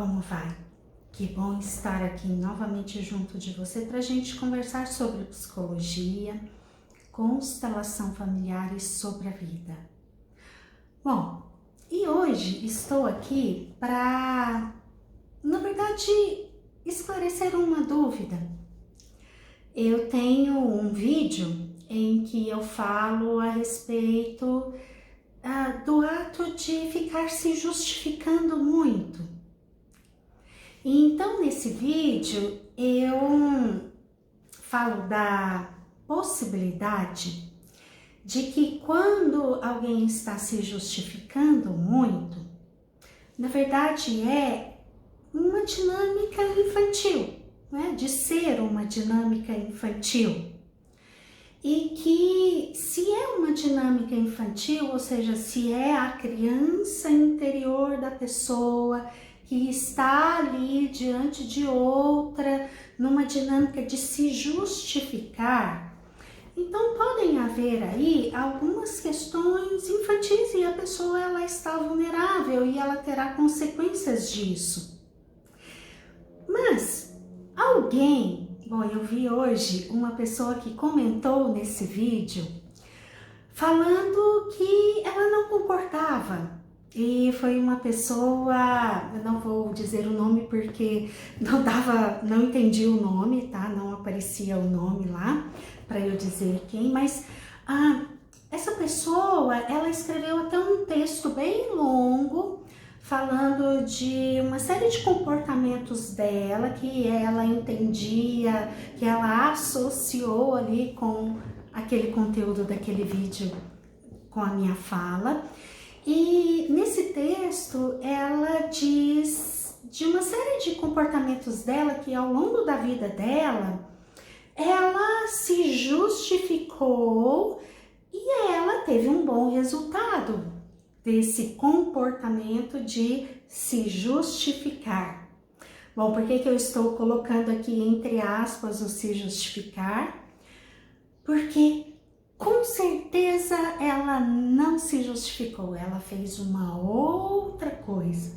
como vai? Que bom estar aqui novamente junto de você para a gente conversar sobre psicologia, constelação familiar e sobre a vida. Bom, e hoje estou aqui para, na verdade, esclarecer uma dúvida. Eu tenho um vídeo em que eu falo a respeito do ato de ficar se justificando muito. Então, nesse vídeo, eu falo da possibilidade de que quando alguém está se justificando muito, na verdade é uma dinâmica infantil, né? De ser uma dinâmica infantil. E que se é uma dinâmica infantil, ou seja, se é a criança interior da pessoa que está ali diante de outra, numa dinâmica de se justificar, então podem haver aí algumas questões infantis e a pessoa ela está vulnerável e ela terá consequências disso. Mas alguém... Bom, eu vi hoje uma pessoa que comentou nesse vídeo falando que ela não concordava. E foi uma pessoa, eu não vou dizer o nome porque não entendi o nome, tá? Não aparecia o nome lá para eu dizer quem, mas essa pessoa, ela escreveu até um texto bem longo falando de uma série de comportamentos dela que ela entendia, que ela associou ali com aquele conteúdo daquele vídeo, com a minha fala. E nesse texto ela diz de uma série de comportamentos dela que ao longo da vida dela, ela se justificou e ela teve um bom resultado desse comportamento de se justificar. Bom, por que eu estou colocando aqui entre aspas o se justificar? Porque com certeza ela não se justificou, ela fez uma outra coisa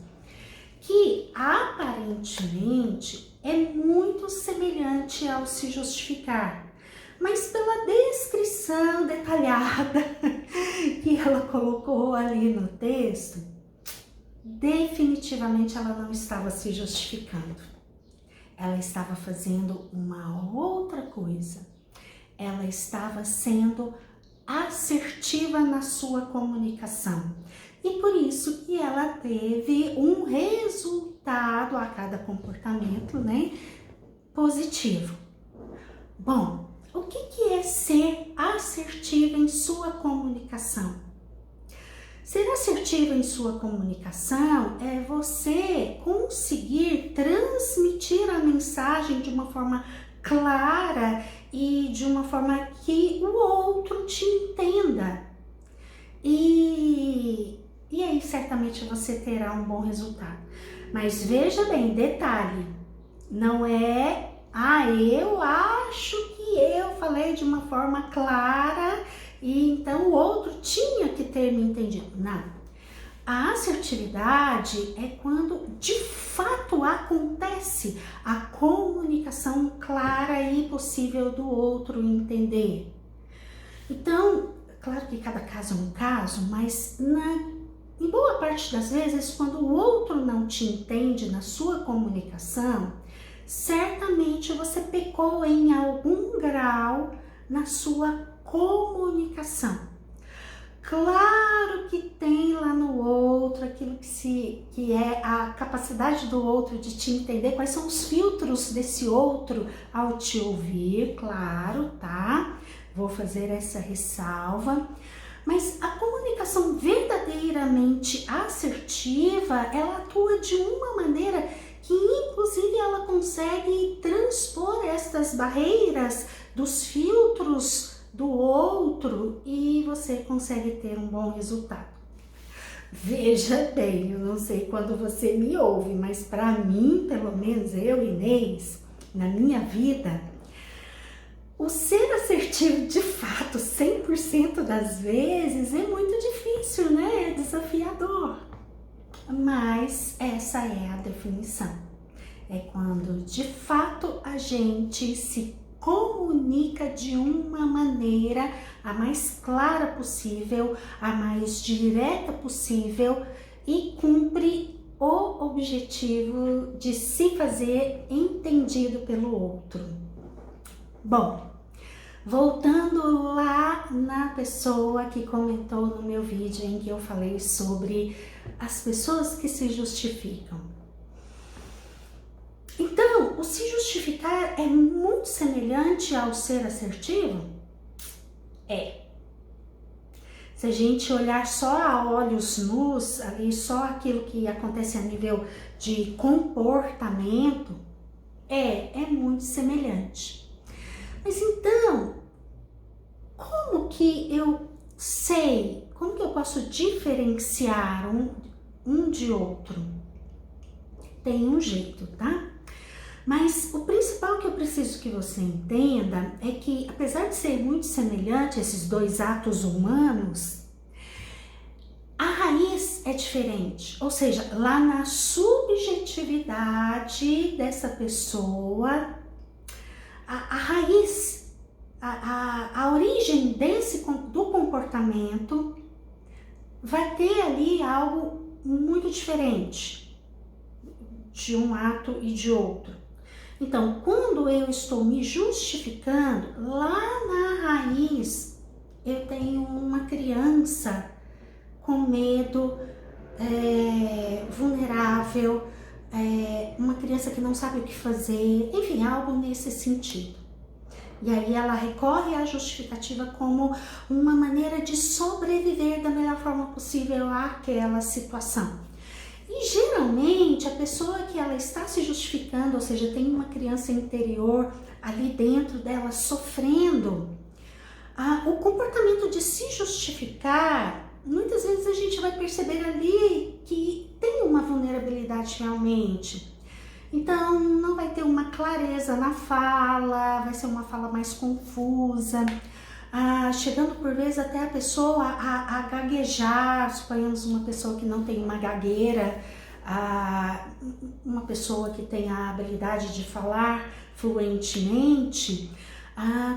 que aparentemente é muito semelhante ao se justificar. Mas pela descrição detalhada que ela colocou ali no texto, definitivamente ela não estava se justificando. Ela estava fazendo uma outra coisa. Ela estava sendo assertiva na sua comunicação. E por isso que ela teve um resultado a cada comportamento, né, positivo. Bom, o que é ser assertiva em sua comunicação? Ser assertiva em sua comunicação é você conseguir transmitir a mensagem de uma forma clara e de uma forma que o outro te entenda. E aí certamente você terá um bom resultado. Mas veja bem, detalhe, não é eu acho que eu falei de uma forma clara e então o outro tinha que ter me entendido. Não. A assertividade é quando de fato acontece a comunicação clara e possível do outro entender. Então, claro que cada caso é um caso, mas em boa parte das vezes, quando o outro não te entende na sua comunicação, certamente você pecou em algum grau na sua comunicação. Claro que tem lá no outro aquilo que é a capacidade do outro de te entender, quais são os filtros desse outro ao te ouvir, claro, tá? Vou fazer essa ressalva. Mas a comunicação verdadeiramente assertiva, ela atua de uma maneira que inclusive ela consegue transpor estas barreiras dos filtros do outro e você consegue ter um bom resultado. Veja bem, eu não sei quando você me ouve, mas para mim, pelo menos eu, Inês, na minha vida, o ser assertivo de fato, 100% das vezes, é muito difícil, né? É desafiador. mas essa é a definição. É quando de fato a gente se comunica de uma maneira a mais clara possível, a mais direta possível e cumpre o objetivo de se fazer entendido pelo outro. Bom, voltando lá na pessoa que comentou no meu vídeo em que eu falei sobre as pessoas que se justificam. Então, o se justificar é muito semelhante ao ser assertivo? É. Se a gente olhar só a olhos nus, ali só aquilo que acontece a nível de comportamento, é muito semelhante. Mas então, como que eu sei, como que eu posso diferenciar um de outro? Tem um jeito, tá? Mas o principal que eu preciso que você entenda é que, apesar de ser muito semelhante esses dois atos humanos, a raiz é diferente. Ou seja, lá na subjetividade dessa pessoa, a raiz, a origem do comportamento vai ter ali algo muito diferente de um ato e de outro. Então, quando eu estou me justificando, lá na raiz, eu tenho uma criança com medo, vulnerável, uma criança que não sabe o que fazer, enfim, algo nesse sentido. E aí ela recorre à justificativa como uma maneira de sobreviver da melhor forma possível àquela situação. E geralmente a pessoa que ela está se justificando, ou seja, tem uma criança interior ali dentro dela sofrendo, o comportamento de se justificar, muitas vezes a gente vai perceber ali que tem uma vulnerabilidade realmente. Então não vai ter uma clareza na fala, vai ser uma fala mais confusa, chegando por vezes até a pessoa a gaguejar, suponhamos uma pessoa que não tem uma gagueira, uma pessoa que tem a habilidade de falar fluentemente,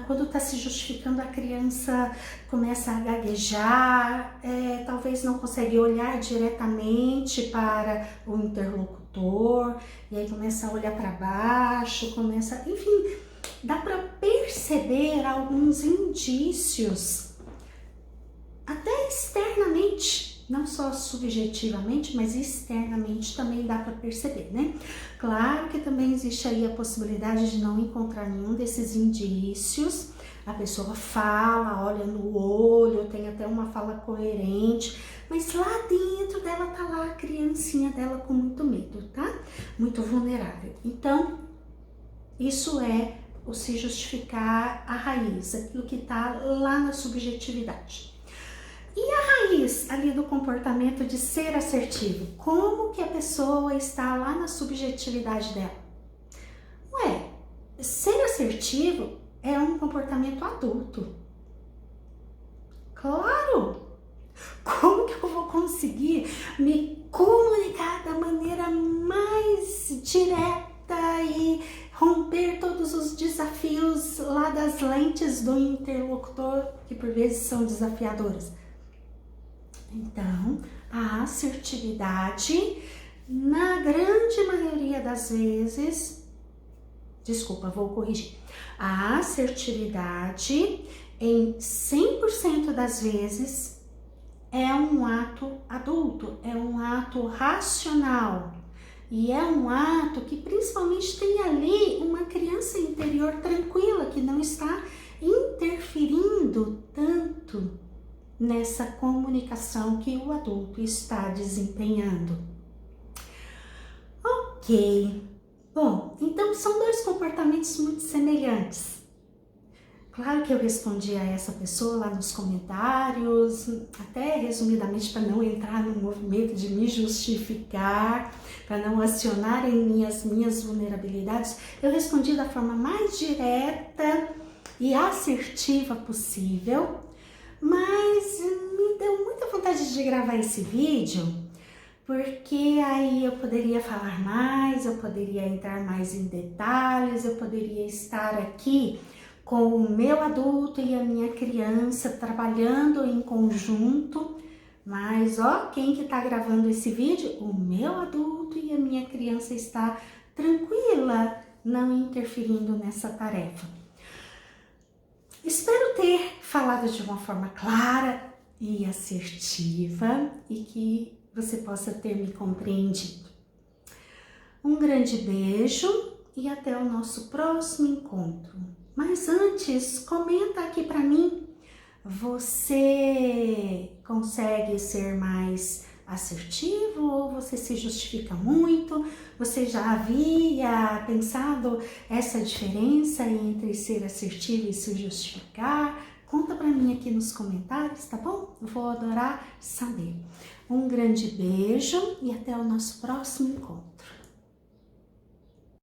quando está se justificando a criança começa a gaguejar, talvez não consegue olhar diretamente para o interlocutor, e aí começa a olhar para baixo, enfim, dá para perceber alguns indícios, até externamente, não só subjetivamente, mas externamente também dá para perceber, né? Claro que também existe aí a possibilidade de não encontrar nenhum desses indícios, a pessoa fala, olha no olho, tem até uma fala coerente, mas lá dentro dela tá lá a criancinha dela com muito medo, tá? Muito vulnerável. Então, isso é o se justificar a raiz, aquilo que está lá na subjetividade. E a raiz ali do comportamento de ser assertivo? Como que a pessoa está lá na subjetividade dela? Ser assertivo é um comportamento adulto. Claro! Como que eu vou conseguir me comunicar da maneira mais direta e romper todos os desafios lá das lentes do interlocutor, que por vezes são desafiadoras? Então, a assertividade, na grande maioria das vezes, vou corrigir. A assertividade, em 100% das vezes, é um ato adulto, é um ato racional. E é um ato que principalmente tem ali uma criança interior tranquila, que não está interferindo tanto nessa comunicação que o adulto está desempenhando. Ok. Bom, então são dois comportamentos muito semelhantes. Claro que eu respondi a essa pessoa lá nos comentários, até resumidamente para não entrar no movimento de me justificar, para não acionar em mim as minhas vulnerabilidades, eu respondi da forma mais direta e assertiva possível, mas me deu muita vontade de gravar esse vídeo, porque aí eu poderia falar mais, eu poderia entrar mais em detalhes, eu poderia estar aqui com o meu adulto e a minha criança trabalhando em conjunto, mas ó, quem que tá gravando esse vídeo? O meu adulto e a minha criança está tranquila, não interferindo nessa tarefa. Espero ter falado de uma forma clara e assertiva e que você possa ter me compreendido. Um grande beijo e até o nosso próximo encontro. Mas antes, comenta aqui para mim, você consegue ser mais assertivo ou você se justifica muito? Você já havia pensado essa diferença entre ser assertivo e se justificar? Conta para mim aqui nos comentários, tá bom? Vou adorar saber. Um grande beijo e até o nosso próximo encontro.